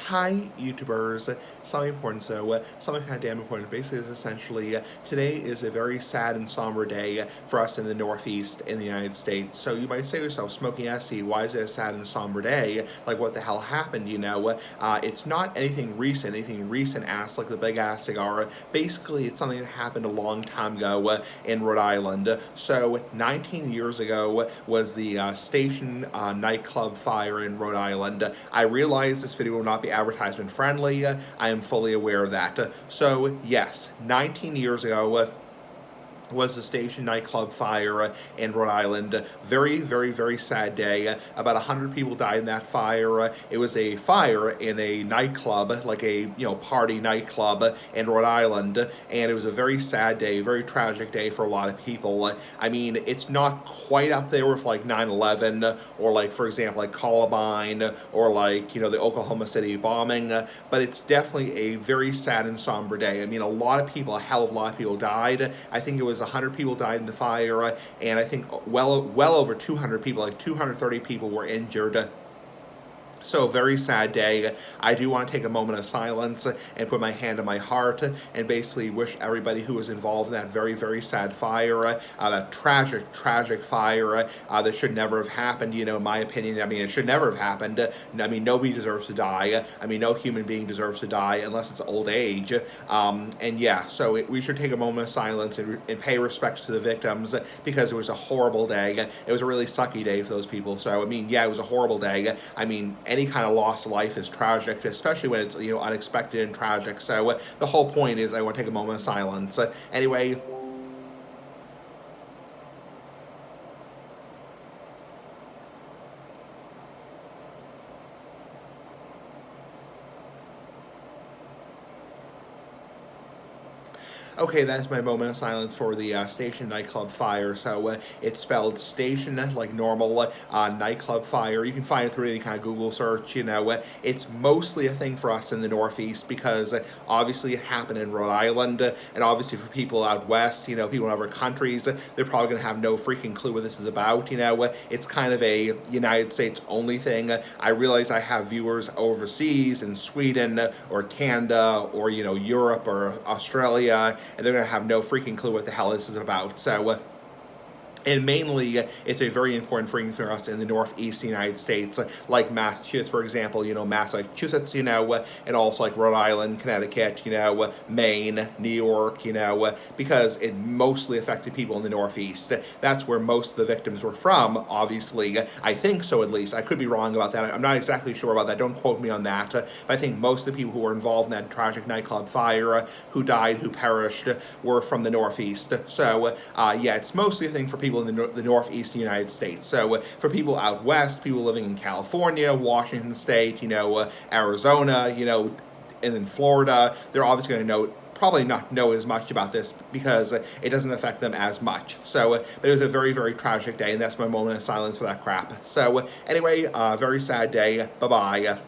Hi, YouTubers. Something important, something kind of damn important. Basically, is essentially today is a very sad and somber day for us in the Northeast in the United States. So you might say to yourself, Smoking Essie, why is it a sad and somber day? Like, what the hell happened? It's not anything recent ass like the big ass cigar. Basically, it's something that happened a long time ago in Rhode Island. So 19 years ago was the station nightclub fire in Rhode Island. I realize this video will not be advertisement friendly. I am fully aware of that. So yes, 19 years ago was the station nightclub fire in Rhode Island. Very, very, very sad day. About 100 people died in that fire. It was a fire in a nightclub, like a party nightclub in Rhode Island, and it was a very sad day, very tragic day for a lot of people. I mean, it's not quite up there with like 9/11 or like, for example, like Columbine or like the Oklahoma City bombing, but it's definitely a very sad and somber day. I mean, a hell of a lot of people died. I think it was 100 people died in the fire, and I think well over 200 people, like 230 people, were injured. So, very sad day. I do want to take a moment of silence and put my hand on my heart and basically wish everybody who was involved in that very, very sad fire, that tragic fire that should never have happened, in my opinion. I mean, it should never have happened. I mean, nobody deserves to die. I mean, no human being deserves to die unless it's old age. And yeah, so we should take a moment of silence and pay respects to the victims because it was a horrible day. It was a really sucky day for those people. So, I mean, yeah, it was a horrible day. I mean, any kind of loss of life is tragic, especially when it's unexpected and tragic. So the whole point is I want to take a moment of silence. Anyway. Okay, that's my moment of silence for the station nightclub fire. So it's spelled station like normal nightclub fire. You can find it through any kind of Google search. It's mostly a thing for us in the Northeast because obviously it happened in Rhode Island, and obviously for people out west, people in other countries, they're probably going to have no freaking clue what this is about. It's kind of a United States only thing. I realize I have viewers overseas in Sweden or Canada or Europe or Australia, and they're going to have no freaking clue what the hell this is about. So, and mainly, it's a very important thing for us in the Northeast United States, like Massachusetts, for example, Massachusetts, and also like Rhode Island, Connecticut, Maine, New York, because it mostly affected people in the Northeast. That's where most of the victims were from, obviously. I think so, at least. I could be wrong about that. I'm not exactly sure about that. Don't quote me on that. But I think most of the people who were involved in that tragic nightclub fire, who died, who perished, were from the Northeast. So, yeah, it's mostly a thing for people in the Northeast United States. So for people out west, people living in California, Washington State, Arizona, and in Florida, they're obviously going to probably not know as much about this because it doesn't affect them as much. So it was a very, very tragic day, and that's my moment of silence for that crap. So anyway, very sad day. Bye-bye.